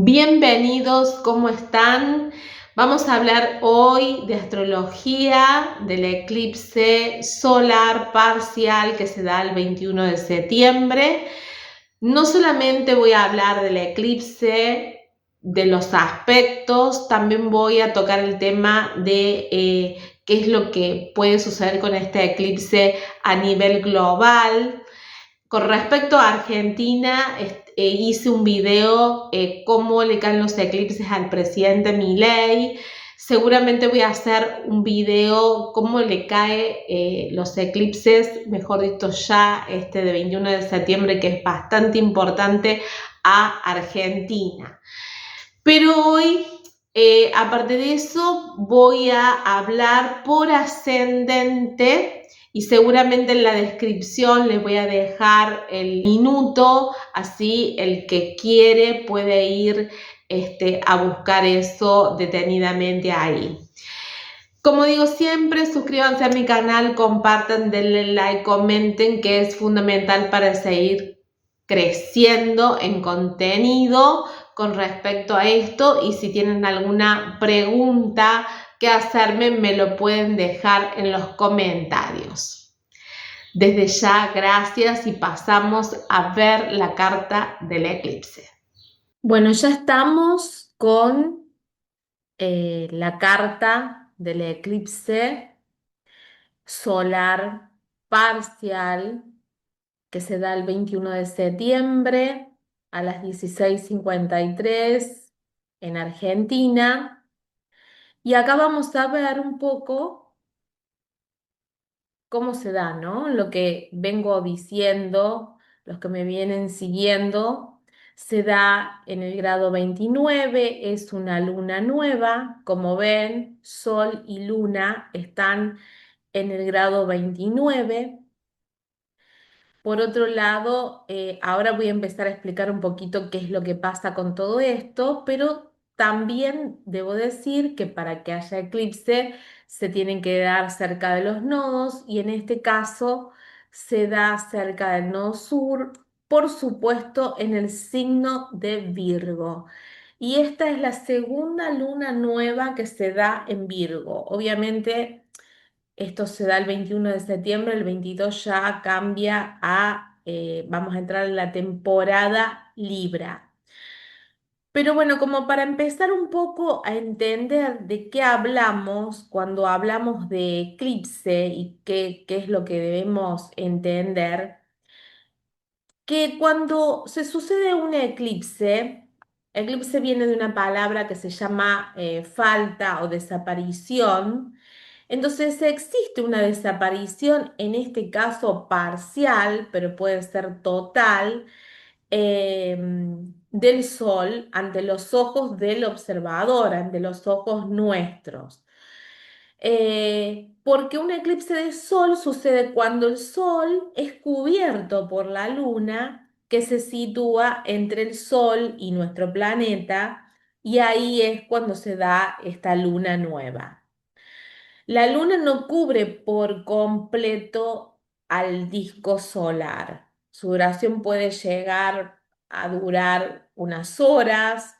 Bienvenidos, ¿cómo están? Vamos a hablar hoy de astrología, del eclipse solar parcial que se da el 21 de septiembre. No solamente voy a hablar del eclipse, de los aspectos, también voy a tocar el tema de qué es lo que puede suceder con este eclipse a nivel global. Con respecto a Argentina, hice un video cómo le caen los eclipses al presidente Milei. Seguramente voy a hacer un video cómo le cae los eclipses, mejor dicho ya este de 21 de septiembre, que es bastante importante a Argentina. Pero hoy, aparte de eso, voy a hablar por ascendente y seguramente en la descripción les voy a dejar el minuto, así el que quiere puede ir a buscar eso detenidamente ahí. Como digo siempre, suscríbanse a mi canal, compartan, denle like, comenten, que es fundamental para seguir creciendo en contenido con respecto a esto, y si tienen alguna pregunta que hacerme me lo pueden dejar en los comentarios. Desde ya, gracias, y pasamos a ver la carta del eclipse. Bueno, ya estamos con la carta del eclipse solar parcial que se da el 21 de septiembre a las 16:53 en Argentina. Y acá vamos a ver un poco cómo se da, ¿no? Lo que vengo diciendo, los que me vienen siguiendo, se da en el grado 29, es una luna nueva. Como ven, Sol y Luna están en el grado 29. Por otro lado, ahora voy a empezar a explicar un poquito qué es lo que pasa con todo esto, pero también debo decir que para que haya eclipse se tienen que dar cerca de los nodos, y en este caso se da cerca del nodo sur, por supuesto en el signo de Virgo. Y esta es la segunda luna nueva que se da en Virgo. Obviamente esto se da el 21 de septiembre, el 22 ya cambia vamos a entrar en la temporada Libra. Pero bueno, como para empezar un poco a entender de qué hablamos cuando hablamos de eclipse y qué es lo que debemos entender, que cuando se sucede un eclipse viene de una palabra que se llama falta o desaparición. Entonces existe una desaparición, en este caso parcial, pero puede ser total, del Sol ante los ojos del observador, ante los ojos nuestros. Porque un eclipse de Sol sucede cuando el Sol es cubierto por la Luna, que se sitúa entre el Sol y nuestro planeta, y ahí es cuando se da esta luna nueva. La luna no cubre por completo al disco solar. Su duración puede llegar a durar unas horas.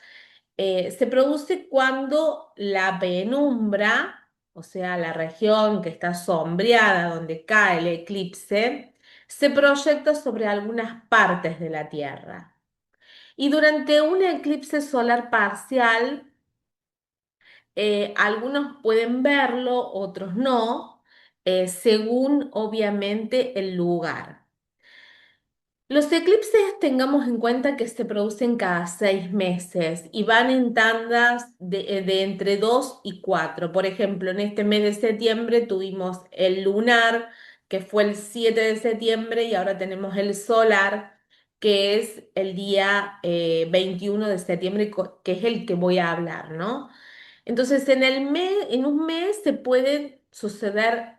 Se produce cuando la penumbra, o sea, la región que está sombreada donde cae el eclipse, se proyecta sobre algunas partes de la Tierra. Y durante un eclipse solar parcial, algunos pueden verlo, otros no, según obviamente el lugar. Los eclipses tengamos en cuenta que se producen cada 6 meses y van en tandas de entre 2 y 4. Por ejemplo, en este mes de septiembre tuvimos el lunar, que fue el 7 de septiembre, y ahora tenemos el solar, que es el día 21 de septiembre, que es el que voy a hablar, ¿no? Entonces, en un mes se pueden suceder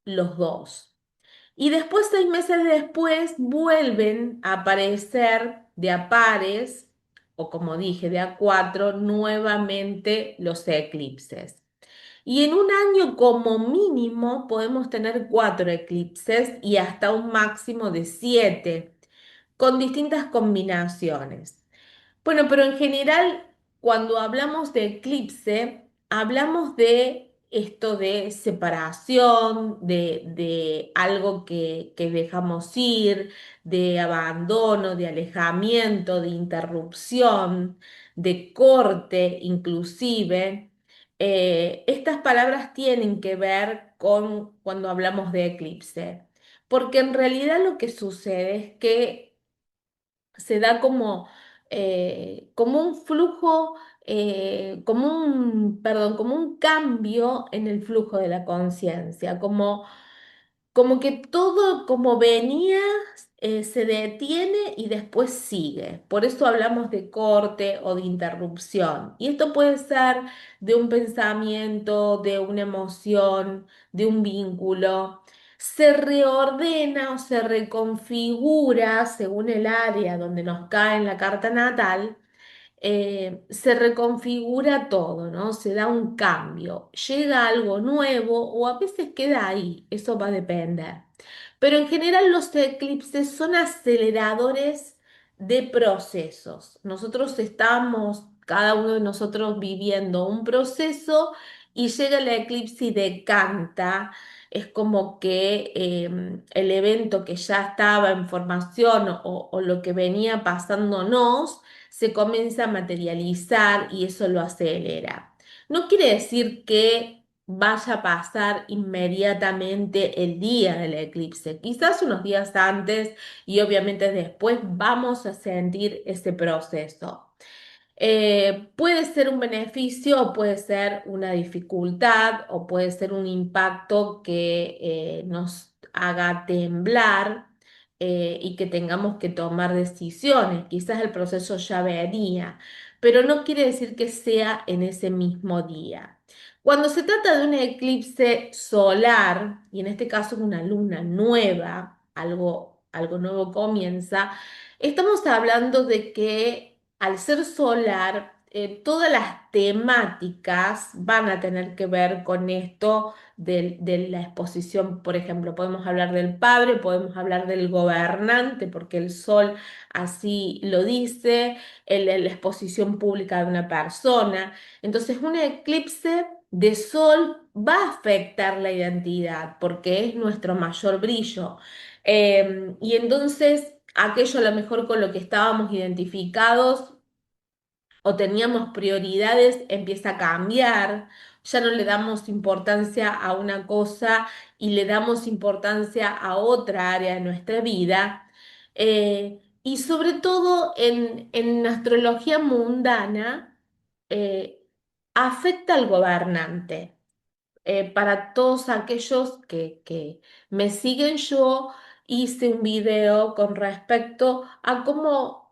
los dos. Y después, 6 meses después, vuelven a aparecer de a pares, o como dije, de a cuatro, nuevamente los eclipses. Y en un año como mínimo podemos tener 4 eclipses y hasta un máximo de 7, con distintas combinaciones. Bueno, pero en general cuando hablamos de eclipse, hablamos de esto de separación, de algo que dejamos ir, de abandono, de alejamiento, de interrupción, de corte inclusive. Estas palabras tienen que ver con cuando hablamos de eclipse, porque en realidad lo que sucede es que se da como un flujo, como un cambio en el flujo de la conciencia, como que todo como venía, se detiene y después sigue. Por eso hablamos de corte o de interrupción. Y esto puede ser de un pensamiento, de una emoción, de un vínculo. Se reordena o se reconfigura según el área donde nos cae en la carta natal. Se reconfigura todo, ¿no? Se da un cambio, llega algo nuevo o a veces queda ahí, eso va a depender. Pero en general los eclipses son aceleradores de procesos. Nosotros estamos, cada uno de nosotros viviendo un proceso y llega el eclipse y decanta. Es como que el evento que ya estaba en formación o lo que venía pasándonos se comienza a materializar y eso lo acelera. No quiere decir que vaya a pasar inmediatamente el día del eclipse, quizás unos días antes y obviamente después vamos a sentir ese proceso. Puede ser un beneficio o puede ser una dificultad o puede ser un impacto que nos haga temblar y que tengamos que tomar decisiones. Quizás el proceso ya venía, pero no quiere decir que sea en ese mismo día. Cuando se trata de un eclipse solar, y en este caso una luna nueva, algo nuevo comienza, estamos hablando de que al ser solar, todas las temáticas van a tener que ver con esto de la exposición. Por ejemplo, podemos hablar del padre, podemos hablar del gobernante, porque el sol así lo dice, la exposición pública de una persona. Entonces, un eclipse de sol va a afectar la identidad, porque es nuestro mayor brillo. Y entonces aquello a lo mejor con lo que estábamos identificados o teníamos prioridades empieza a cambiar, ya no le damos importancia a una cosa y le damos importancia a otra área de nuestra vida. Y sobre todo en astrología mundana, afecta al gobernante. Para todos aquellos que me siguen, yo hice un video con respecto a cómo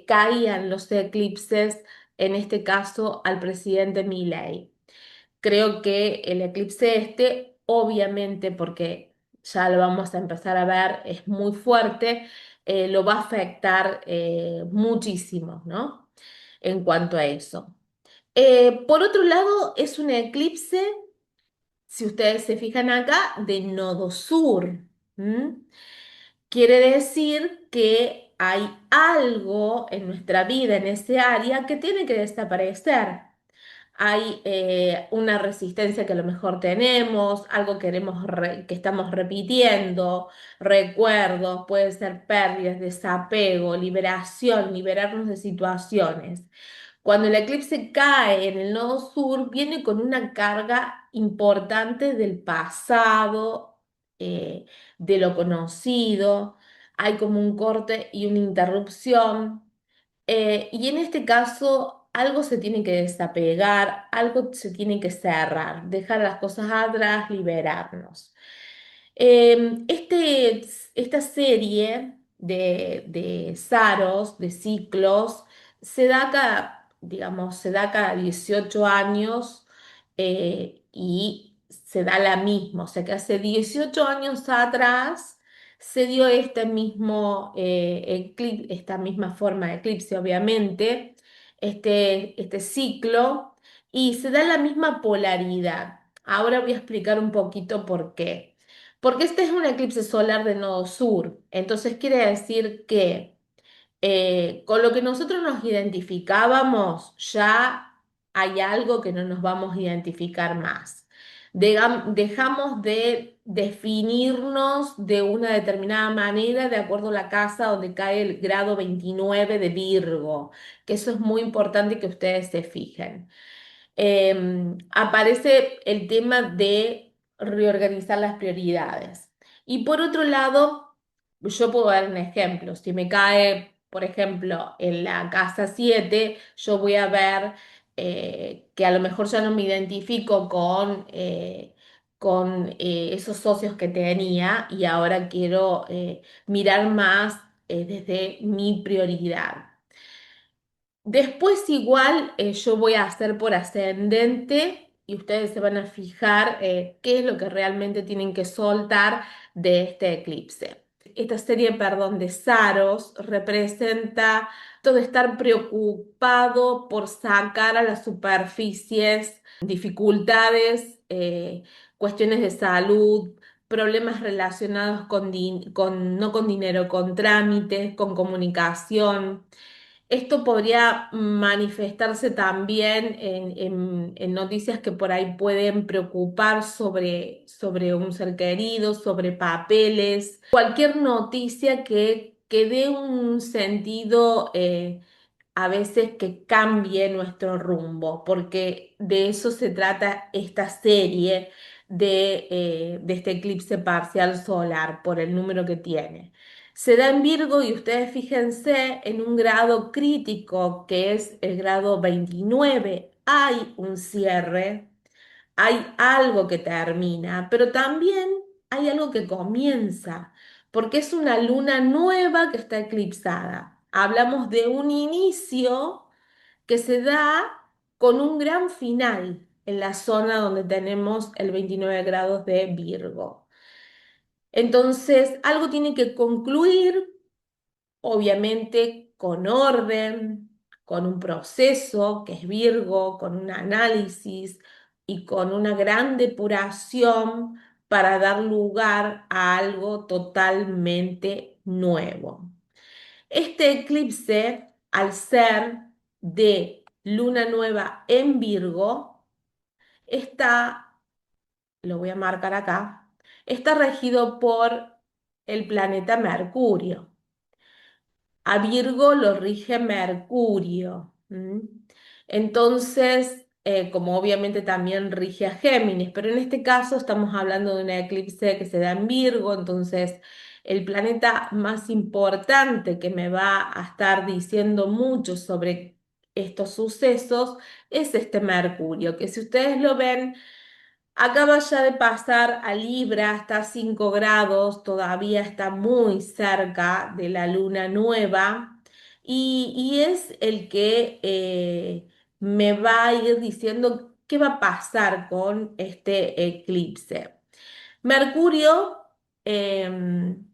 caían los eclipses, en este caso al presidente Milei. Creo que el eclipse este, obviamente, porque ya lo vamos a empezar a ver, es muy fuerte, lo va a afectar muchísimo, ¿no? En cuanto a eso. Por otro lado, es un eclipse, si ustedes se fijan acá, de nodo sur. ¿M? Quiere decir que hay algo en nuestra vida, en ese área, que tiene que desaparecer. Hay una resistencia que a lo mejor tenemos, algo que estamos repitiendo, recuerdos, puede ser pérdidas, desapego, liberación, liberarnos de situaciones. Cuando el eclipse cae en el nodo sur, viene con una carga importante del pasado, eh, de lo conocido. Hay como un corte y una interrupción. Y en este caso, algo se tiene que desapegar, algo se tiene que cerrar, dejar las cosas atrás, liberarnos. Esta serie de saros, de ciclos, digamos, se da cada 18 años y se da la misma. O sea que hace 18 años atrás se dio esta misma forma de eclipse, obviamente, este ciclo, y se da la misma polaridad. Ahora voy a explicar un poquito por qué. Porque este es un eclipse solar de nodo sur. Entonces quiere decir que Con lo que nosotros nos identificábamos, ya hay algo que no nos vamos a identificar más. Dejamos de definirnos de una determinada manera de acuerdo a la casa donde cae el grado 29 de Virgo, que eso es muy importante que ustedes se fijen. Aparece el tema de reorganizar las prioridades. Y por otro lado, yo puedo dar un ejemplo. Si me cae, por ejemplo, en la casa 7, yo voy a ver que a lo mejor ya no me identifico con esos socios que tenía y ahora quiero mirar más desde mi prioridad. Después igual yo voy a hacer por ascendente y ustedes se van a fijar qué es lo que realmente tienen que soltar de este eclipse. Esta serie, perdón, de Saros representa todo estar preocupado por sacar a las superficies dificultades, cuestiones de salud, problemas relacionados no con dinero, con trámites, con comunicación. Esto podría manifestarse también en noticias que por ahí pueden preocupar sobre un ser querido, sobre papeles, cualquier noticia que dé un sentido a veces que cambie nuestro rumbo, porque de eso se trata esta serie de este eclipse parcial solar por el número que tiene. Se da en Virgo y ustedes fíjense en un grado crítico que es el grado 29. Hay un cierre, hay algo que termina, pero también hay algo que comienza, porque es una luna nueva que está eclipsada. Hablamos de un inicio que se da con un gran final en la zona donde tenemos el 29 grados de Virgo. Entonces, algo tiene que concluir, obviamente con orden, con un proceso que es Virgo, con un análisis y con una gran depuración para dar lugar a algo totalmente nuevo. Este eclipse, al ser de luna nueva en Virgo, está, lo voy a marcar acá, está regido por el planeta Mercurio. A Virgo lo rige Mercurio. Entonces, como obviamente también rige a Géminis, pero en este caso estamos hablando de un eclipse que se da en Virgo, entonces el planeta más importante que me va a estar diciendo mucho sobre estos sucesos es este Mercurio, que si ustedes lo ven, acaba ya de pasar a Libra, está a 5 grados, todavía está muy cerca de la luna nueva y es el que me va a ir diciendo qué va a pasar con este eclipse. Mercurio em,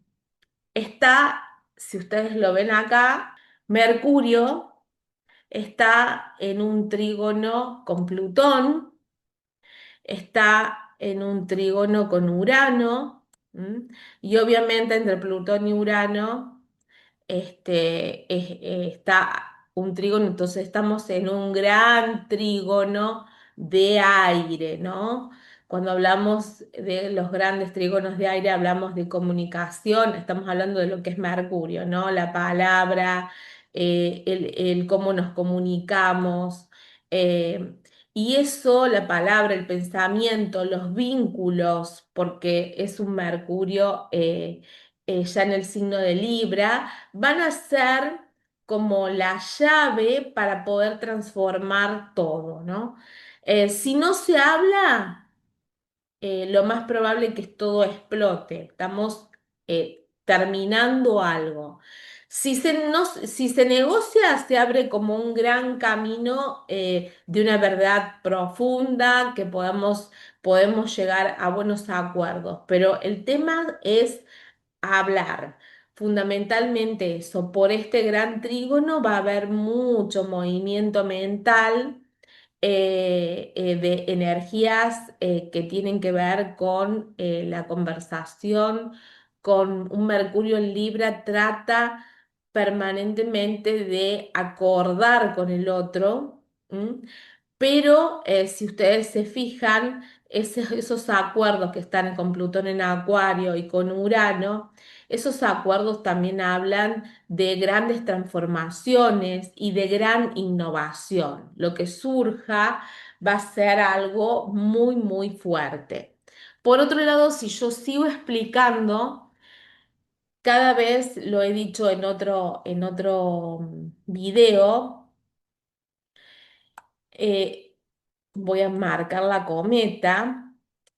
está, si ustedes lo ven acá, Mercurio está en un trígono con Plutón, está en un trígono con Urano, ¿m? Y obviamente entre Plutón y Urano está un trígono, entonces estamos en un gran trígono de aire, ¿no? Cuando hablamos de los grandes trígonos de aire, hablamos de comunicación, estamos hablando de lo que es Mercurio, ¿no? La palabra, el cómo nos comunicamos. eh, y eso, la palabra, el pensamiento, los vínculos, porque es un Mercurio ya en el signo de Libra, van a ser como la llave para poder transformar todo, ¿no? Si no se habla, lo más probable es que todo explote. Estamos terminando algo. Si se negocia, se abre como un gran camino de una verdad profunda que podemos llegar a buenos acuerdos. Pero el tema es hablar. Fundamentalmente eso, por este gran trígono va a haber mucho movimiento mental de energías que tienen que ver con la conversación, con un Mercurio en Libra, trata permanentemente de acordar con el otro, ¿m? Pero si ustedes se fijan, esos acuerdos que están con Plutón en Acuario y con Urano, esos acuerdos también hablan de grandes transformaciones y de gran innovación. Lo que surja va a ser algo muy, muy fuerte. Por otro lado, si yo sigo explicando, cada vez lo he dicho en otro video, eh, voy a marcar la cometa.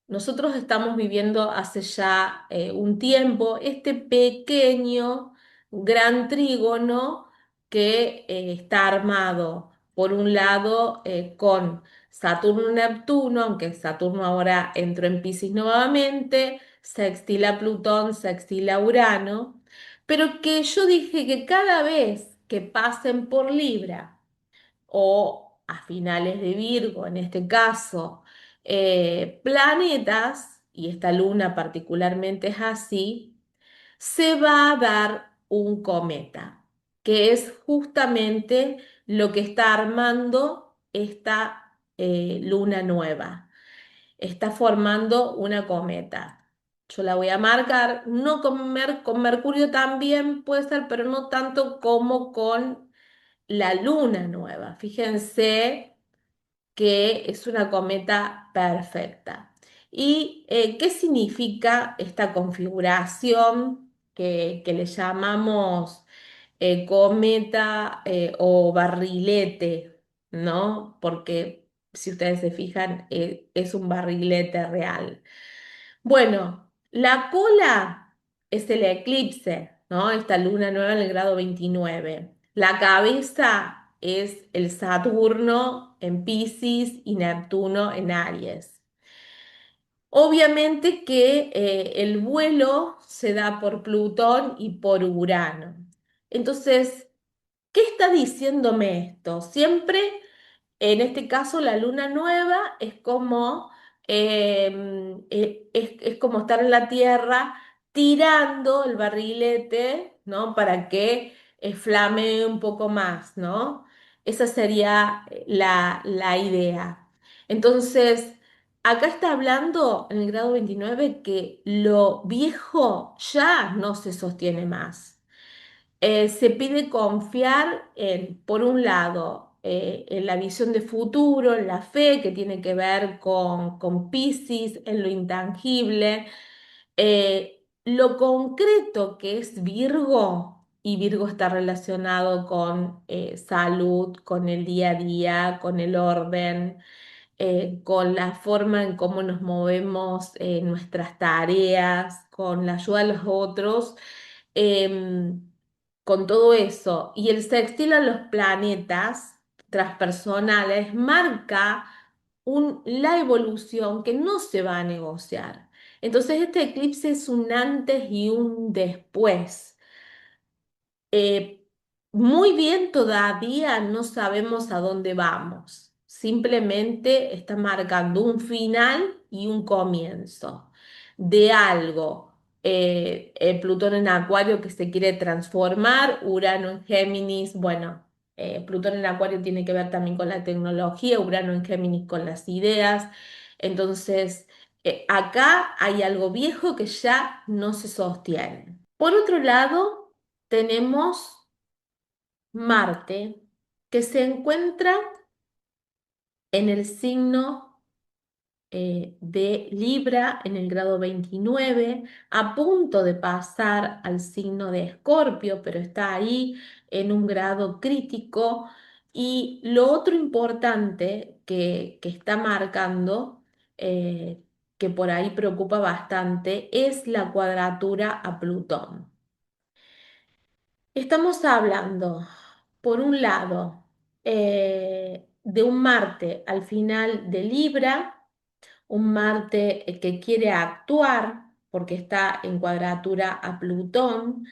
Nosotros estamos viviendo hace ya un tiempo este pequeño gran trígono que está armado, por un lado, con Saturno-Neptuno, aunque Saturno ahora entró en Piscis nuevamente, sextila Plutón, sextila Urano, pero que yo dije que cada vez que pasen por Libra, o a finales de Virgo, en este caso, planetas, y esta luna particularmente es así, se va a dar un cometa, que es justamente lo que está armando esta luna nueva. Está formando una cometa. Yo la voy a marcar, no con Mercurio también puede ser, pero no tanto como con la luna nueva. Fíjense que es una cometa perfecta. ¿Y qué significa esta configuración que le llamamos cometa o barrilete, ¿no? Porque si ustedes se fijan, es un barrilete real. Bueno, la cola es el eclipse, ¿no? Esta luna nueva en el grado 29. La cabeza es el Saturno en Piscis y Neptuno en Aries. Obviamente que el vuelo se da por Plutón y por Urano. Entonces, ¿qué está diciéndome esto? Siempre en este caso, la luna nueva es como, es como estar en la Tierra tirando el barrilete, ¿no? Para que flame un poco más, ¿no? Esa sería la idea. Entonces, acá está hablando en el grado 29 que lo viejo ya no se sostiene más. Se pide confiar en, por un lado, en la visión de futuro, en la fe que tiene que ver con Piscis, en lo intangible, lo concreto que es Virgo, y Virgo está relacionado con salud, con el día a día, con el orden, con la forma en cómo nos movemos en nuestras tareas, con la ayuda de los otros, con todo eso. Y el sextil a los planetas transpersonales marca la evolución que no se va a negociar. Entonces este eclipse es un antes y un después. Eh, Muy bien, todavía no sabemos a dónde vamos. Simplemente está marcando un final y un comienzo de algo. Plutón en Acuario que se quiere transformar, Urano en Géminis, bueno, Plutón en Acuario tiene que ver también con la tecnología, Urano en Géminis con las ideas. Entonces, acá hay algo viejo que ya no se sostiene. Por otro lado, tenemos Marte, que se encuentra en el signo de Libra en el grado 29, a punto de pasar al signo de Escorpio, pero está ahí en un grado crítico. Y lo otro importante que está marcando, que por ahí preocupa bastante, es la cuadratura a Plutón. Estamos hablando, por un lado, de un Marte al final de Libra, un Marte que quiere actuar porque está en cuadratura a Plutón,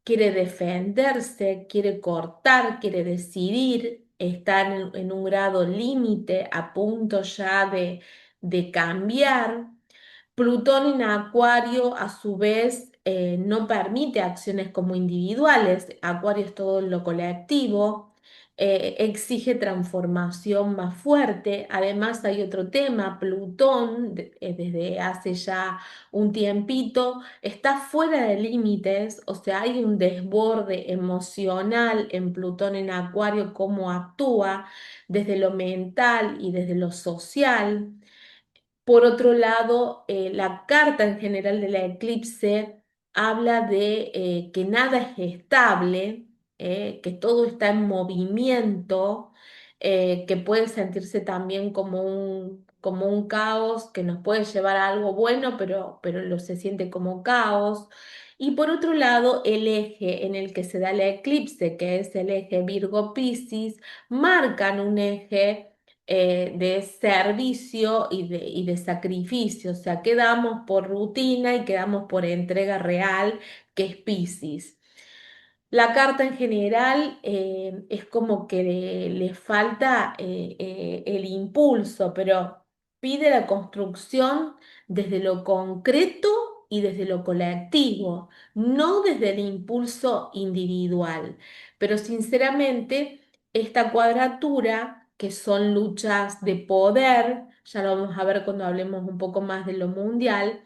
quiere defenderse, quiere cortar, quiere decidir, está en un grado límite, a punto ya de cambiar. Plutón en Acuario, a su vez, no permite acciones como individuales. Acuario es todo lo colectivo, exige transformación más fuerte. Además hay otro tema, Plutón, desde hace ya un tiempito, está fuera de límites, o sea, hay un desborde emocional en Plutón en Acuario, cómo actúa desde lo mental y desde lo social. Por otro lado, la carta en general de la eclipse habla de que nada es estable, que todo está en movimiento, que puede sentirse también como un caos, que nos puede llevar a algo bueno, pero lo se siente como caos. Y por otro lado, el eje en el que se da la eclipse, que es el eje Virgo-Piscis, marcan un eje de servicio y de sacrificio, o sea, quedamos por rutina y quedamos por entrega real, que es Piscis. La carta en general es como que le falta el impulso, pero pide la construcción desde lo concreto y desde lo colectivo, no desde el impulso individual. Pero sinceramente, esta cuadratura, que son luchas de poder, ya lo vamos a ver cuando hablemos un poco más de lo mundial,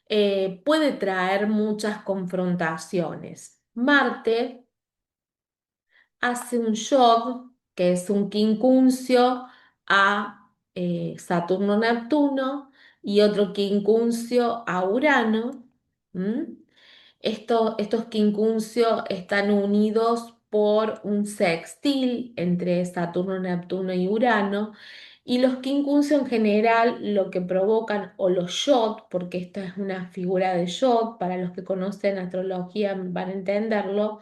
puede traer muchas confrontaciones. Marte hace un shock, que es un quincuncio a Saturno-Neptuno y otro quincuncio a Urano. ¿M? Estos quincuncios están unidos por un sextil entre Saturno, Neptuno y Urano. Y los quincuncios en general lo que provocan, o los yod, porque esta es una figura de yod, para los que conocen astrología van a entenderlo,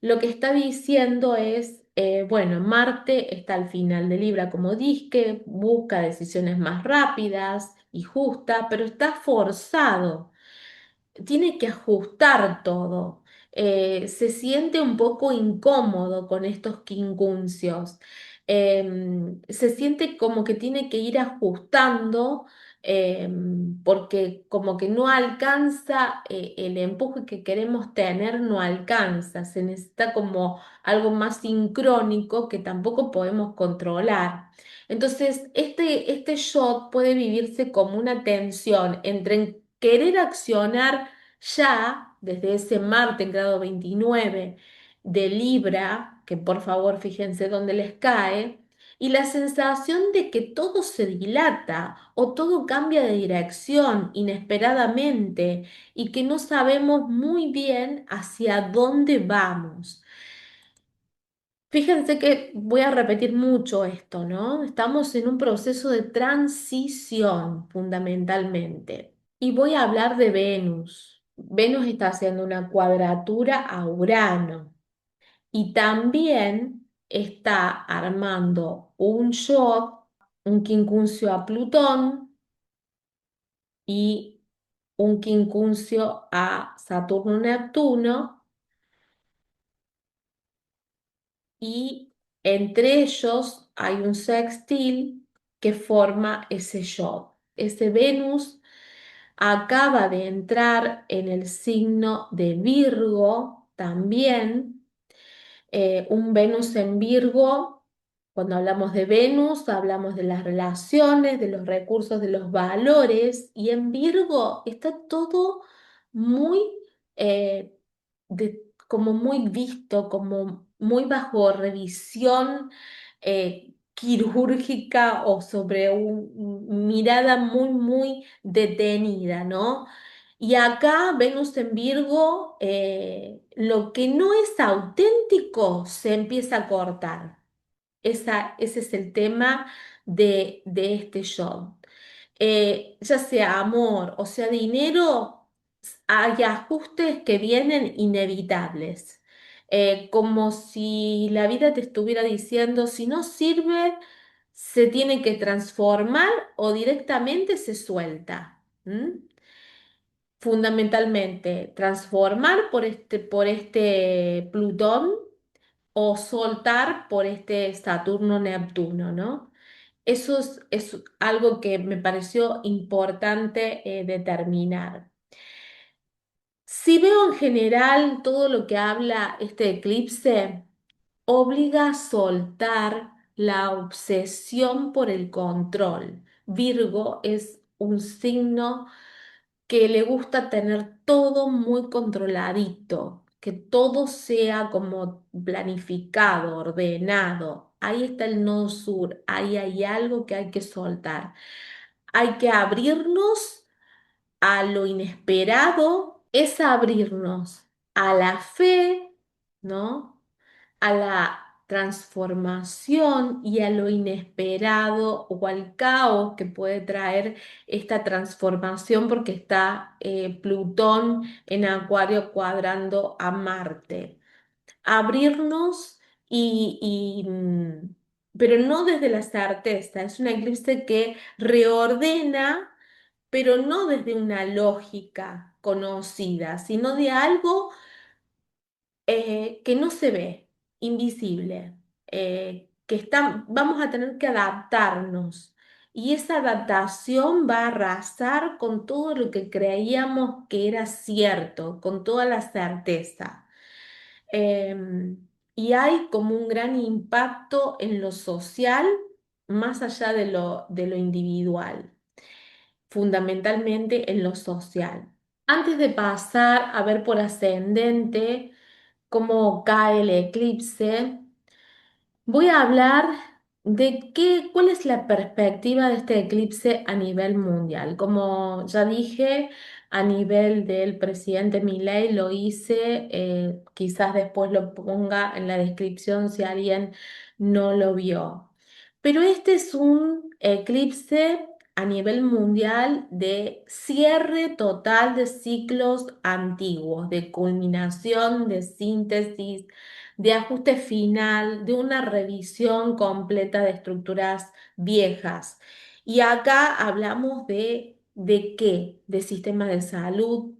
lo que está diciendo es, bueno, Marte está al final de Libra como disque, busca decisiones más rápidas y justas, pero está forzado, tiene que ajustar todo. Se siente un poco incómodo con estos quincunциos. Se siente como que tiene que ir ajustando porque como que no alcanza el empuje que queremos tener, no alcanza. Se necesita como algo más sincrónico que tampoco podemos controlar. Entonces, este shot puede vivirse como una tensión entre querer accionar ya desde ese Marte en grado 29 de Libra, que por favor fíjense dónde les cae, y la sensación de que todo se dilata o todo cambia de dirección inesperadamente y que no sabemos muy bien hacia dónde vamos. Fíjense que voy a repetir mucho esto, ¿no? Estamos en un proceso de transición fundamentalmente. Y voy a hablar de Venus. Venus está haciendo una cuadratura a Urano y también está armando un yoga, un quincuncio a Plutón y un quincuncio a Saturno-Neptuno, y entre ellos hay un sextil que forma ese yoga. Ese Venus acaba de entrar en el signo de Virgo también. Un Venus en Virgo, cuando hablamos de Venus, hablamos de las relaciones, de los recursos, de los valores, y en Virgo está todo muy, eh, como muy visto, como muy bajo revisión quirúrgica o sobre una mirada muy, muy detenida, ¿no? Y acá Venus en Virgo, lo que no es auténtico se empieza a cortar. Ese es el tema de este show. Ya sea amor o sea dinero, hay ajustes que vienen inevitables. Como si la vida te estuviera diciendo, si no sirve, se tiene que transformar o directamente se suelta. ¿M? Fundamentalmente transformar por este Plutón o soltar por este Saturno-Neptuno, ¿no? Eso es algo que me pareció importante determinar. Si veo en general todo lo que habla este eclipse, obliga a soltar la obsesión por el control. Virgo es un signo que le gusta tener todo muy controladito, que todo sea como planificado, ordenado. Ahí está el nodo sur, ahí hay algo que hay que soltar. Hay que abrirnos a lo inesperado, es abrirnos a la fe, ¿no? A la transformación y a lo inesperado o al caos que puede traer esta transformación porque está Plutón en Acuario cuadrando a Marte. Abrirnos pero no desde la certeza, es un eclipse que reordena, pero no desde una lógica conocida, sino de algo que no se ve, invisible, vamos a tener que adaptarnos. Y esa adaptación va a arrasar con todo lo que creíamos que era cierto, con toda la certeza. Em, y hay como un gran impacto en lo social, más allá de lo individual, fundamentalmente en lo social. Antes de pasar a ver por ascendente, cómo cae el eclipse, voy a hablar de cuál es la perspectiva de este eclipse a nivel mundial. Como ya dije, a nivel del presidente Milei lo hice, quizás después lo ponga en la descripción si alguien no lo vio. Pero este es un eclipse a nivel mundial de cierre total de ciclos antiguos, de culminación, de síntesis, de ajuste final, de una revisión completa de estructuras viejas. Y acá hablamos ¿de qué? De sistemas de salud,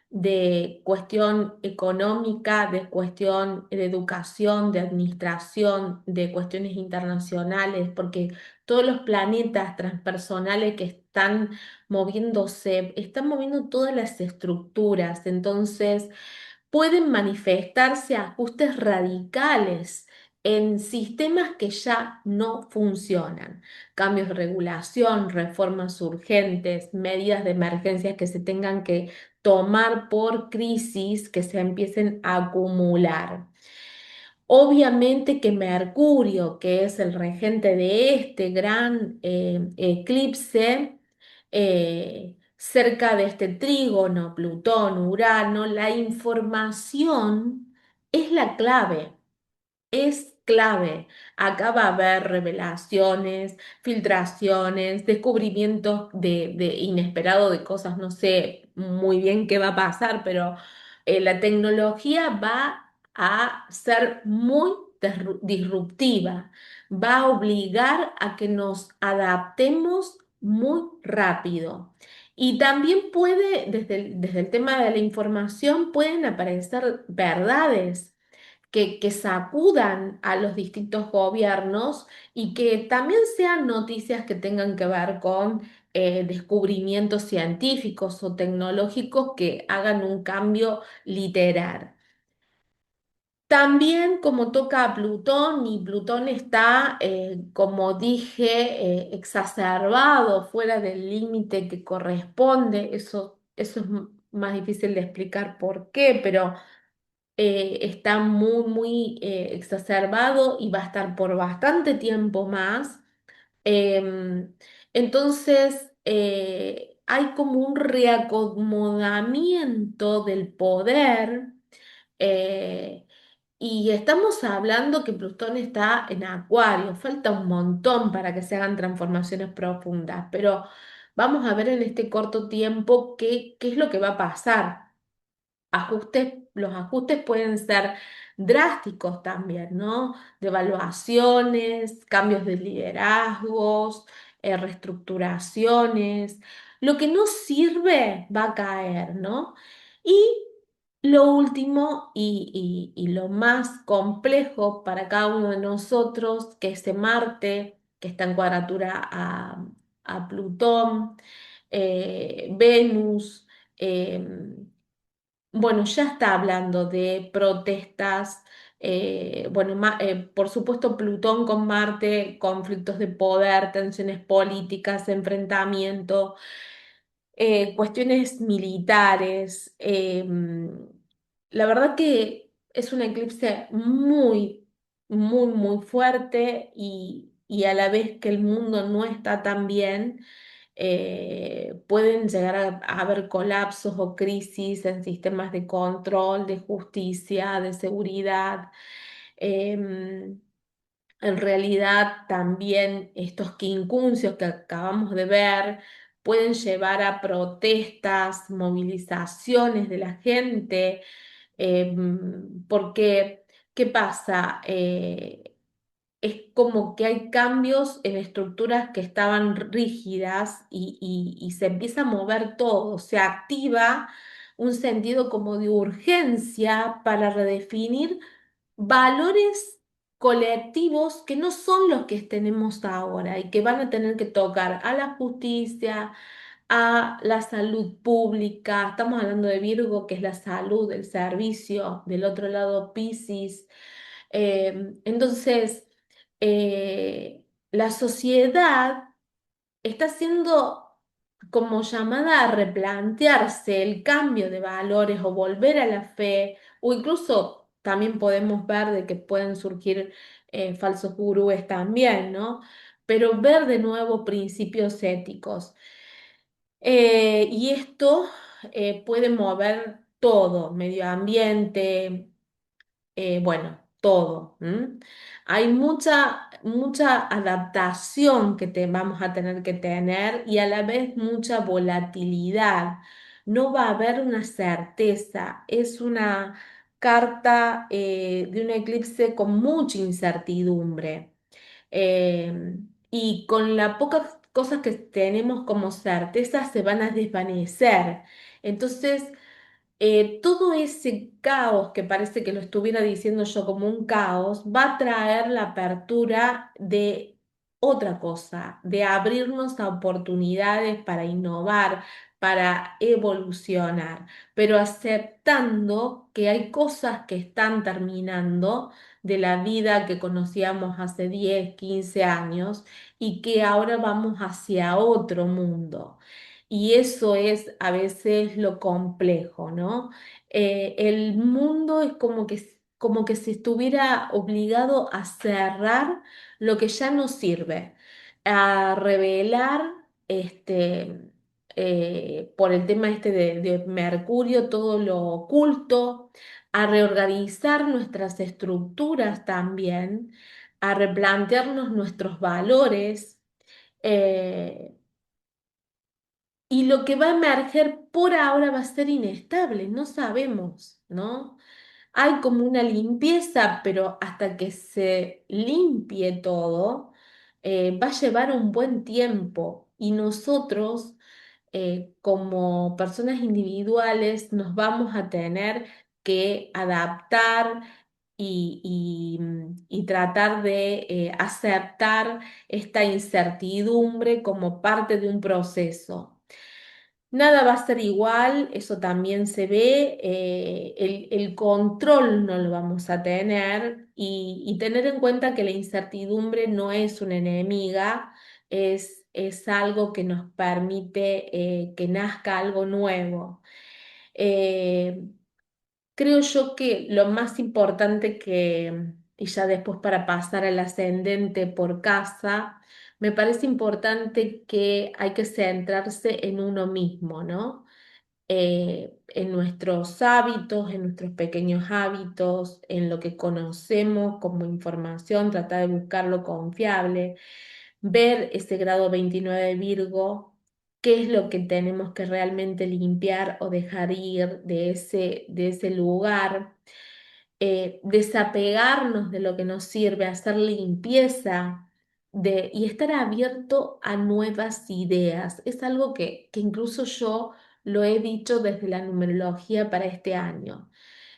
de cuestión económica, de cuestión de educación, de administración, de cuestiones internacionales, porque todos los planetas transpersonales que están moviendo todas las estructuras. Entonces, pueden manifestarse ajustes radicales en sistemas que ya no funcionan. Cambios de regulación, reformas urgentes, medidas de emergencia que se tengan que tomar por crisis que se empiecen a acumular. Obviamente que Mercurio, que es el regente de este gran eclipse, cerca de este trígono, Plutón, Urano, la información es la clave. Es clave. Acá va a haber revelaciones, filtraciones, descubrimientos de inesperado de cosas. No sé muy bien qué va a pasar, pero la tecnología va a ser muy disruptiva. Va a obligar a que nos adaptemos muy rápido. Y también desde el tema de la información, pueden aparecer verdades que sacudan a los distintos gobiernos y que también sean noticias que tengan que ver con descubrimientos científicos o tecnológicos que hagan un cambio literal. También como toca a Plutón y Plutón está, como dije, exacerbado fuera del límite que corresponde, eso es más difícil de explicar por qué, pero está muy, muy exacerbado y va a estar por bastante tiempo más. Entonces, hay como un reacomodamiento del poder. eh, y estamos hablando que Plutón está en Acuario, falta un montón para que se hagan transformaciones profundas, pero vamos a ver en este corto tiempo qué es lo que va a pasar. Los ajustes pueden ser drásticos también, ¿no? Devaluaciones, cambios de liderazgos, reestructuraciones. Lo que no sirve va a caer, ¿no? Y lo último y lo más complejo para cada uno de nosotros, que es Marte, que está en cuadratura a Plutón, Venus, em, bueno, ya está hablando de protestas, bueno, por supuesto Plutón con Marte, conflictos de poder, tensiones políticas, enfrentamiento, cuestiones militares. La verdad que es un eclipse muy, muy, muy fuerte y a la vez que el mundo no está tan bien, pueden llegar a haber colapsos o crisis en sistemas de control, de justicia, de seguridad. Em, en realidad, también estos quincuncios que acabamos de ver pueden llevar a protestas, movilizaciones de la gente, porque, ¿qué pasa? Es como que hay cambios en estructuras que estaban rígidas y se empieza a mover todo, se activa un sentido como de urgencia para redefinir valores colectivos que no son los que tenemos ahora y que van a tener que tocar a la justicia, a la salud pública. Estamos hablando de Virgo, que es la salud, el servicio, del otro lado Piscis. Entonces, la sociedad está siendo como llamada a replantearse el cambio de valores o volver a la fe, o incluso también podemos ver de que pueden surgir falsos gurúes también, ¿no? Pero ver de nuevo principios éticos. Y esto puede mover todo, medio ambiente, bueno, todo. ¿M? Hay mucha, mucha adaptación que vamos a tener que tener y a la vez mucha volatilidad. No va a haber una certeza. Es una carta de un eclipse con mucha incertidumbre. Y con las pocas cosas que tenemos como certeza se van a desvanecer. Entonces, todo ese caos que parece que lo estuviera diciendo yo como un caos, va a traer la apertura de otra cosa, de abrirnos a oportunidades para innovar, para evolucionar, pero aceptando que hay cosas que están terminando de la vida que conocíamos hace 10 15 años y que ahora vamos hacia otro mundo. Y eso es a veces lo complejo, ¿no? El mundo es como que se estuviera obligado a cerrar lo que ya no sirve, a revelar, por el tema este de Mercurio, todo lo oculto, a reorganizar nuestras estructuras también, a replantearnos nuestros valores. eh, y lo que va a emerger por ahora va a ser inestable, no sabemos, ¿no? Hay como una limpieza, pero hasta que se limpie todo, va a llevar un buen tiempo y nosotros, como personas individuales, nos vamos a tener que adaptar y tratar de aceptar esta incertidumbre como parte de un proceso. Nada va a ser igual, eso también se ve, el control no lo vamos a tener y tener en cuenta que la incertidumbre no es una enemiga, es algo que nos permite que nazca algo nuevo. Eh, Creo yo que lo más importante y ya después para pasar al ascendente por casa, me parece importante que hay que centrarse en uno mismo, ¿no? En nuestros hábitos, en nuestros pequeños hábitos, en lo que conocemos como información, tratar de buscar lo confiable, ver ese grado 29 de Virgo, qué es lo que tenemos que realmente limpiar o dejar ir de ese lugar, desapegarnos de lo que nos sirve, hacer limpieza. Y estar abierto a nuevas ideas. Es algo que incluso yo lo he dicho desde la numerología para este año.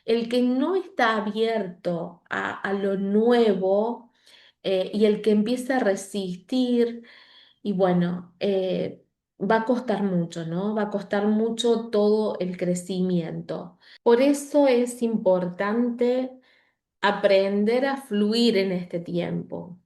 El que no está abierto a lo nuevo y el que empieza a resistir, y bueno, va a costar mucho, ¿no? Va a costar mucho todo el crecimiento. Por eso es importante aprender a fluir en este tiempo,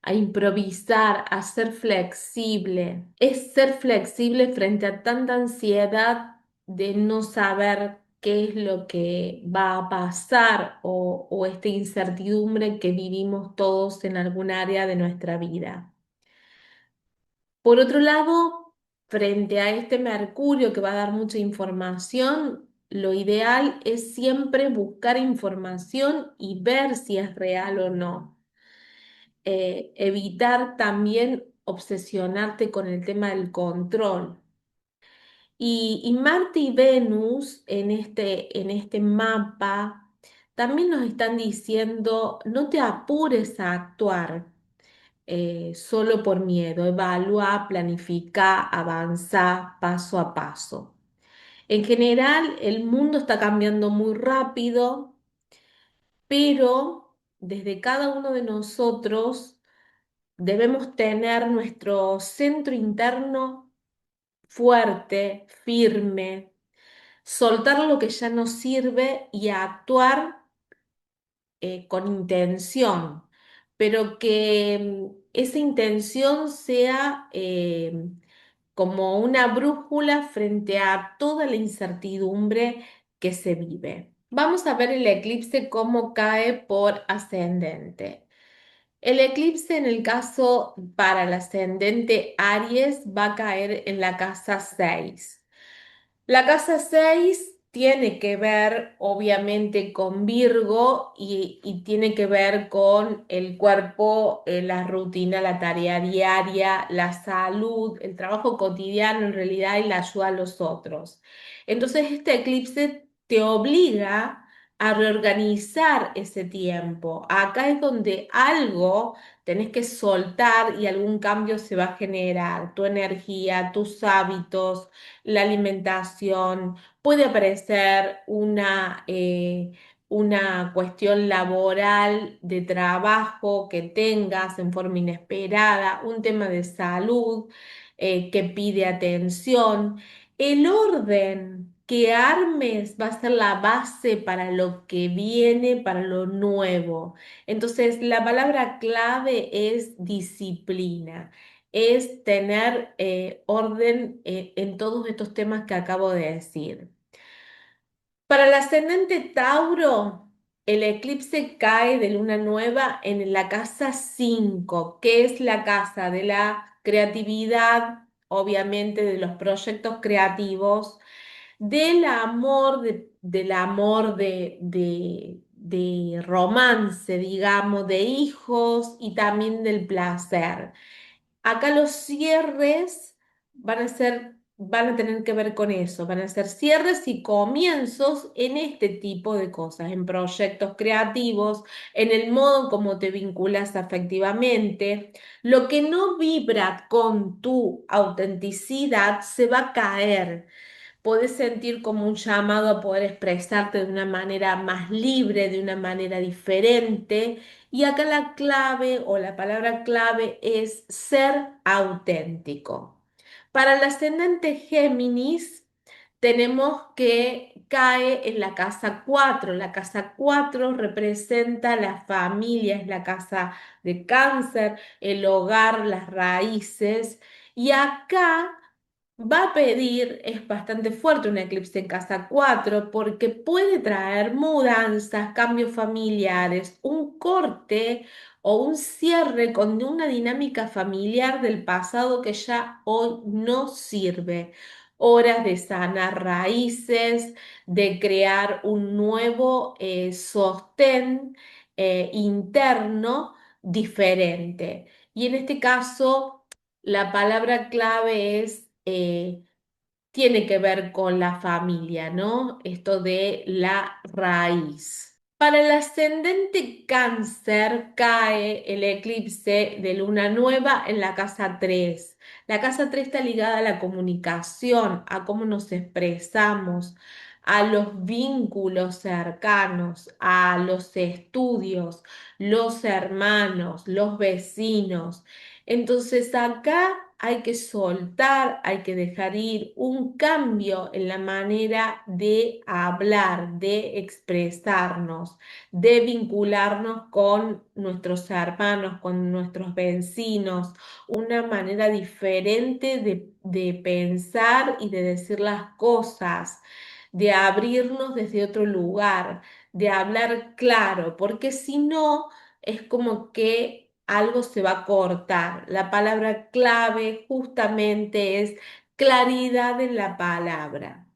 a improvisar, a ser flexible. Es ser flexible frente a tanta ansiedad de no saber qué es lo que va a pasar o esta incertidumbre que vivimos todos en algún área de nuestra vida. Por otro lado, frente a este Mercurio que va a dar mucha información, lo ideal es siempre buscar información y ver si es real o no. Evitar también obsesionarte con el tema del control. Y Marte y Venus en este mapa también nos están diciendo, no te apures a actuar solo por miedo, evalúa, planifica, avanza paso a paso. En general, el mundo está cambiando muy rápido, pero desde cada uno de nosotros debemos tener nuestro centro interno fuerte, firme, soltar lo que ya no sirve y actuar con intención, pero que esa intención sea como una brújula frente a toda la incertidumbre que se vive. Vamos a ver el eclipse cómo cae por ascendente. El eclipse en el caso para el ascendente Aries va a caer en la casa 6. La casa 6 tiene que ver obviamente con Virgo y tiene que ver con el cuerpo, la rutina, la tarea diaria, la salud, el trabajo cotidiano en realidad y la ayuda a los otros. Entonces este eclipse te obliga a reorganizar ese tiempo. Acá es donde algo tenés que soltar y algún cambio se va a generar. Tu energía, tus hábitos, la alimentación, puede aparecer una cuestión laboral de trabajo que tengas en forma inesperada, un tema de salud que pide atención. El orden que armes va a ser la base para lo que viene, para lo nuevo. Entonces, la palabra clave es disciplina, es tener orden en todos estos temas que acabo de decir. Para el ascendente Tauro, el eclipse cae de luna nueva en la casa 5, que es la casa de la creatividad, obviamente de los proyectos creativos, del amor de romance, digamos, de hijos y también del placer. Acá los cierres van a tener que ver con eso, van a ser cierres y comienzos en este tipo de cosas, en proyectos creativos, en el modo en cómo te vinculas afectivamente. Lo que no vibra con tu autenticidad se va a caer. Podés sentir como un llamado a poder expresarte de una manera más libre, de una manera diferente. Y acá la clave o la palabra clave es ser auténtico. Para el ascendente Géminis, tenemos que cae en la casa 4. La casa 4 representa la familia, es la casa de Cáncer, el hogar, las raíces. Y acá va a pedir, es bastante fuerte un eclipse en casa 4 porque puede traer mudanzas, cambios familiares, un corte o un cierre con una dinámica familiar del pasado que ya hoy no sirve. Horas de sanar raíces, de crear un nuevo sostén interno diferente. Y en este caso, la palabra clave es tiene que ver con la familia, ¿no? Esto de la raíz. Para el ascendente Cáncer cae el eclipse de luna nueva en la casa 3. La casa 3 está ligada a la comunicación, a cómo nos expresamos, a los vínculos cercanos, a los estudios, los hermanos, los vecinos. Entonces acá hay que soltar, hay que dejar ir un cambio en la manera de hablar, de expresarnos, de vincularnos con nuestros hermanos, con nuestros vecinos, una manera diferente de pensar y de decir las cosas, de abrirnos desde otro lugar, de hablar claro, porque si no, es como que algo se va a cortar. La palabra clave justamente es claridad en la palabra.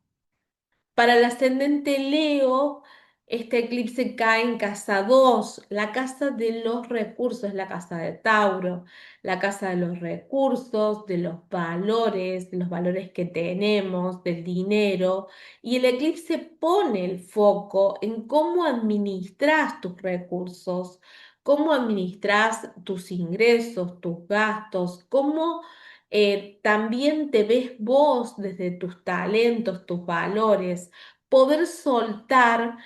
Para el ascendente Leo, este eclipse cae en casa 2, la casa de los recursos, la casa de Tauro, la casa de los recursos, de los valores que tenemos, del dinero. Y el eclipse pone el foco en cómo administras tus recursos, cómo administras tus ingresos, tus gastos, cómo también te ves vos desde tus talentos, tus valores, poder soltar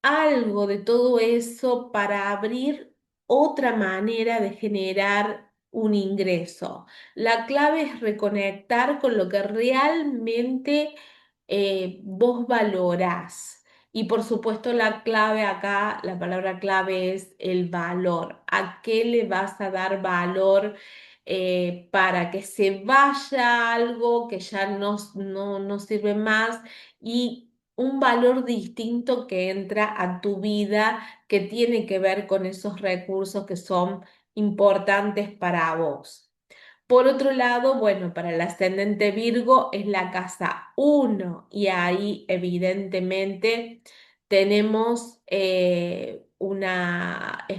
algo de todo eso para abrir otra manera de generar un ingreso. La clave es reconectar con lo que realmente vos valorás. Y por supuesto la clave acá, la palabra clave es el valor. ¿A qué le vas a dar valor para que se vaya algo que ya no sirve más y un valor distinto que entra a tu vida que tiene que ver con esos recursos que son importantes para vos? Por otro lado, bueno, para el ascendente Virgo es la casa 1 y ahí evidentemente tenemos es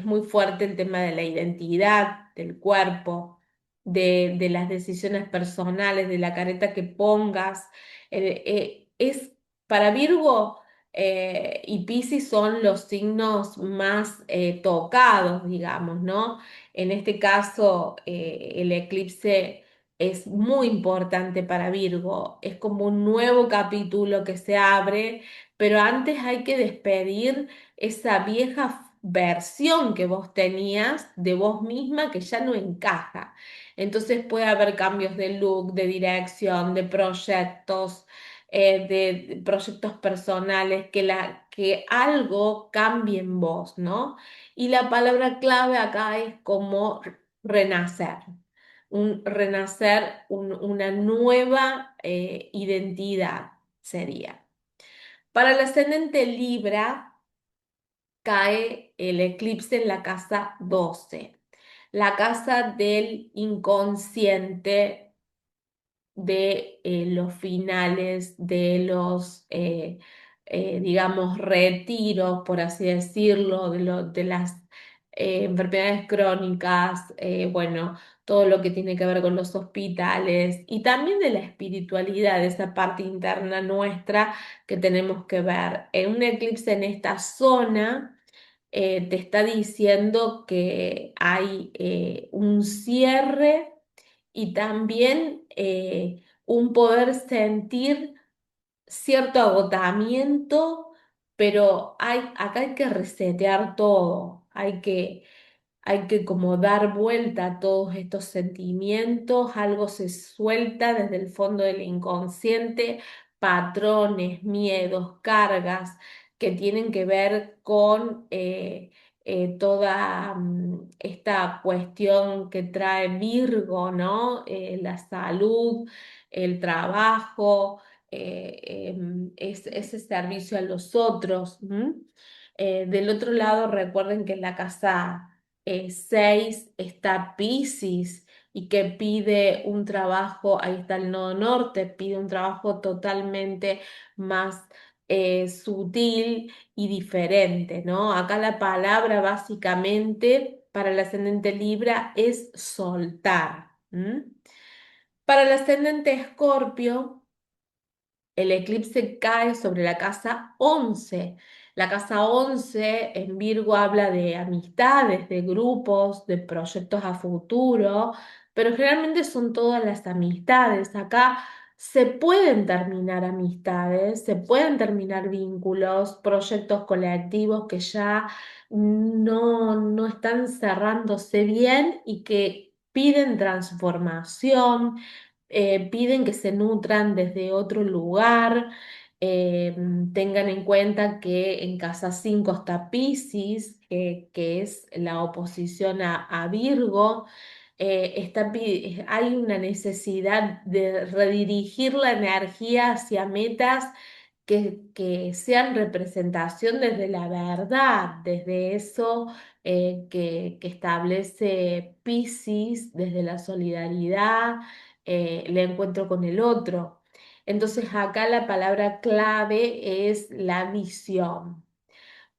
muy fuerte el tema de la identidad, del cuerpo, de las decisiones personales, de la careta que pongas. Es para Virgo y Piscis son los signos más tocados, digamos, ¿no? En este caso, el eclipse es muy importante para Virgo, es como un nuevo capítulo que se abre, pero antes hay que despedir esa vieja versión que vos tenías de vos misma que ya no encaja. Entonces puede haber cambios de look, de dirección, de proyectos personales, que algo cambie en vos, ¿no? Y la palabra clave acá es como renacer, un renacer, una nueva identidad sería. Para el ascendente Libra cae el eclipse en la casa 12, la casa del inconsciente, de los finales, de los, digamos, retiros, por así decirlo, de las enfermedades crónicas, bueno, todo lo que tiene que ver con los hospitales y también de la espiritualidad, de esa parte interna nuestra que tenemos que ver. En un eclipse en esta zona te está diciendo que hay un cierre y también un poder sentir cierto agotamiento, pero acá hay que resetear todo, hay que como dar vuelta a todos estos sentimientos, algo se suelta desde el fondo del inconsciente, patrones, miedos, cargas que tienen que ver con toda esta cuestión que trae Virgo, ¿no? La salud, el trabajo, ese servicio a los otros. Del otro lado, recuerden que en la casa 6 está Piscis y que pide un trabajo, ahí está el nodo norte, pide un trabajo totalmente más sutil y diferente, ¿no? Acá la palabra básicamente para el ascendente Libra es soltar. Para el ascendente Escorpio, el eclipse cae sobre la casa 11. La casa 11 en Virgo habla de amistades, de grupos, de proyectos a futuro, pero generalmente son todas las amistades. Acá se pueden terminar amistades, se pueden terminar vínculos, proyectos colectivos que ya no están cerrándose bien y que piden transformación, piden que se nutran desde otro lugar. Eh, Tengan en cuenta que en casa 5 está Piscis, que es la oposición a Virgo. Hay una necesidad de redirigir la energía hacia metas que sean representación desde la verdad, desde eso que establece Piscis, desde la solidaridad, el encuentro con el otro. Entonces acá la palabra clave es la visión.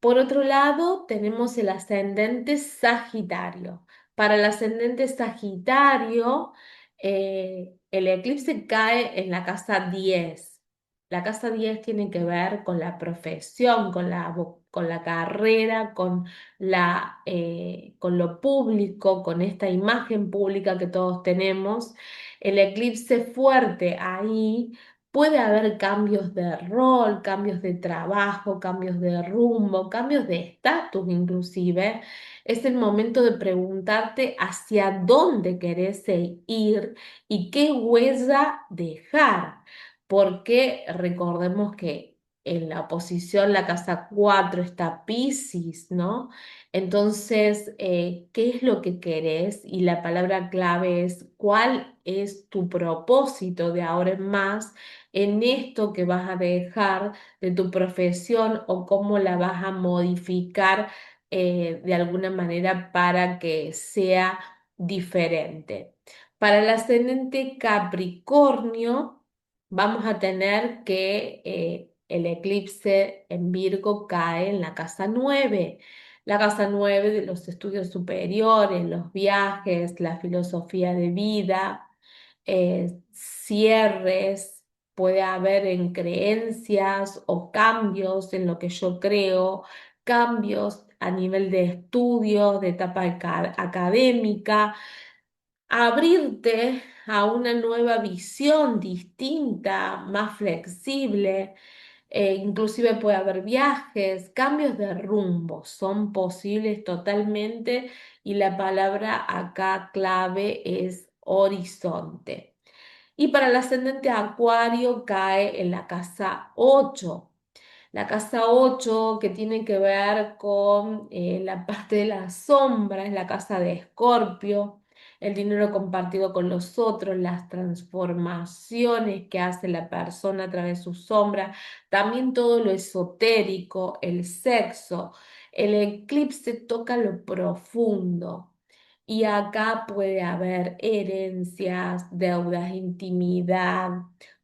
Por otro lado, tenemos el ascendente Sagitario. Para el ascendente Sagitario, el eclipse cae en la casa 10. La casa 10 tiene que ver con la profesión, con la carrera, con lo público, con esta imagen pública que todos tenemos. El eclipse fuerte ahí. Puede haber cambios de rol, cambios de trabajo, cambios de rumbo, cambios de estatus inclusive. Es el momento de preguntarte hacia dónde querés ir y qué huella dejar. Porque recordemos que en la oposición, la casa 4 está Piscis, ¿no? Entonces, ¿qué es lo que querés? Y la palabra clave es cuál es tu propósito de ahora en más en esto que vas a dejar de tu profesión o cómo la vas a modificar de alguna manera para que sea diferente. Para el ascendente Capricornio, vamos a tener que el eclipse en Virgo cae en la casa 9. La casa 9 de los estudios superiores, los viajes, la filosofía de vida, cierres, puede haber en creencias o cambios en lo que yo creo, cambios a nivel de estudios, de etapa académica, abrirte a una nueva visión distinta, más flexible. Inclusive puede haber viajes, cambios de rumbo, son posibles totalmente y la palabra acá clave es horizonte. Y para el ascendente Acuario cae en la casa 8. La casa 8 que tiene que ver con la parte de la sombra, es la casa de Escorpio, el dinero compartido con los otros, las transformaciones que hace la persona a través de su sombra, también todo lo esotérico, el sexo. El eclipse toca lo profundo. Y acá puede haber herencias, deudas, intimidad,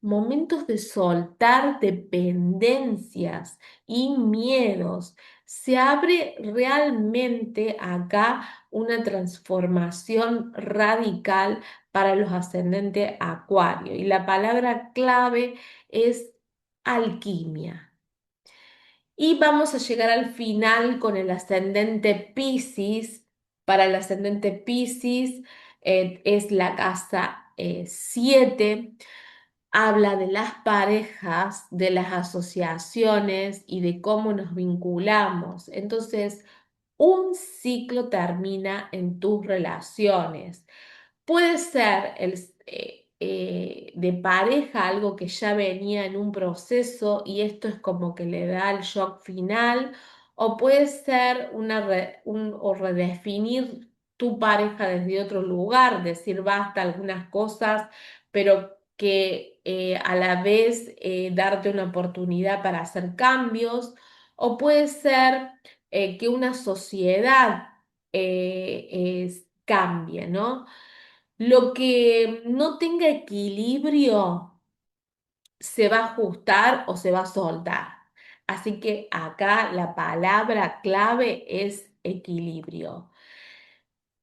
momentos de soltar dependencias y miedos. Se abre realmente acá una transformación radical para los ascendentes Acuario. Y la palabra clave es alquimia. Y vamos a llegar al final con el ascendente Piscis. Para el ascendente Piscis es la casa 7. Habla de las parejas, de las asociaciones y de cómo nos vinculamos. Entonces, un ciclo termina en tus relaciones. Puede ser de pareja algo que ya venía en un proceso y esto es como que le da el shock final, o puede ser o redefinir tu pareja desde otro lugar, decir basta algunas cosas, pero que a la vez darte una oportunidad para hacer cambios, o puede ser que una sociedad cambie, ¿no? Lo que no tenga equilibrio se va a ajustar o se va a soltar. Así que acá la palabra clave es equilibrio.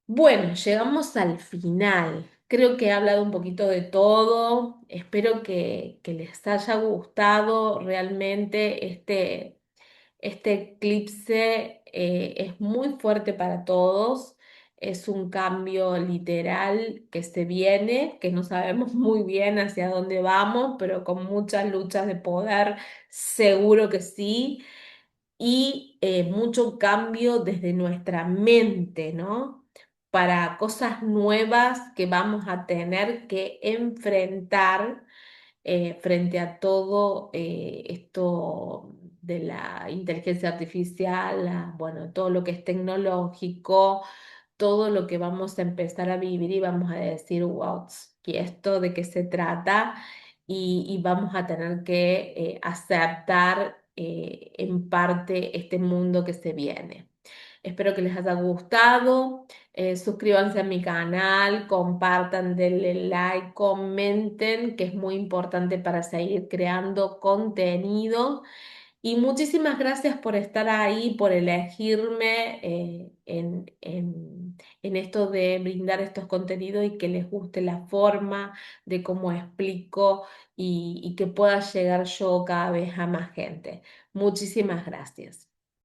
Bueno, llegamos al final. Creo que he hablado un poquito de todo. Espero que les haya gustado realmente este eclipse. Es muy fuerte para todos. Es un cambio literal que se viene, que no sabemos muy bien hacia dónde vamos, pero con muchas luchas de poder, seguro que sí. Y mucho cambio desde nuestra mente, ¿no? para cosas nuevas que vamos a tener que enfrentar frente a todo esto de la inteligencia artificial, bueno, todo lo que es tecnológico, todo lo que vamos a empezar a vivir y vamos a decir, wow, ¿qué esto de qué se trata? Y vamos a tener que aceptar en parte este mundo que se viene. Espero que les haya gustado. Suscríbanse a mi canal, compartan, denle like, comenten, que es muy importante para seguir creando contenido. Y muchísimas gracias por estar ahí, por elegirme en esto de brindar estos contenidos y que les guste la forma de cómo explico y que pueda llegar yo cada vez a más gente. Muchísimas gracias.